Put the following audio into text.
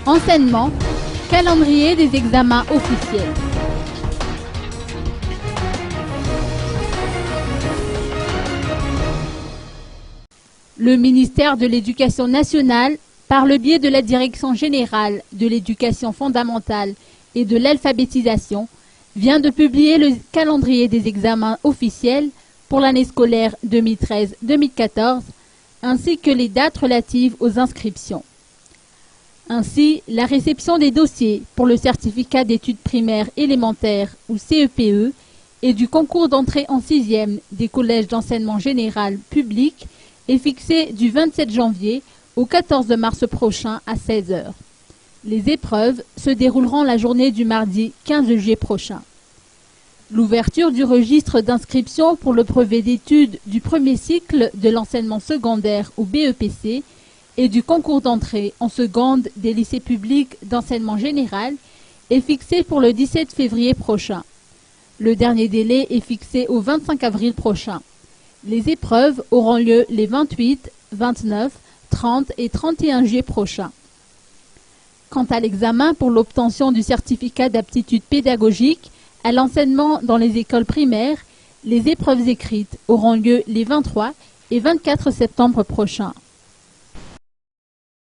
Enseignement, calendrier des examens officiels. Le ministère de l'Éducation nationale, par le biais de la Direction générale de l'éducation fondamentale et de l'alphabétisation, vient de publier le calendrier des examens officiels pour l'année scolaire 2013-2014, ainsi que les dates relatives aux inscriptions. Ainsi, la réception des dossiers pour le certificat d'études primaires élémentaires ou CEPE et du concours d'entrée en 6e des collèges d'enseignement général public est fixée du 27 janvier au 14 mars prochain à 16 h. Les épreuves se dérouleront la journée du mardi 15 juillet prochain. L'ouverture du registre d'inscription pour le brevet d'études du premier cycle de l'enseignement secondaire ou BEPC et du concours d'entrée en seconde des lycées publics d'enseignement général est fixée pour le 17 février prochain. Le dernier délai est fixé au 25 avril prochain. Les épreuves auront lieu les 28, 29, 30 et 31 juillet prochains. Quant à l'examen pour l'obtention du certificat d'aptitude pédagogique à l'enseignement dans les écoles primaires, les épreuves écrites auront lieu les 23 et 24 septembre prochains.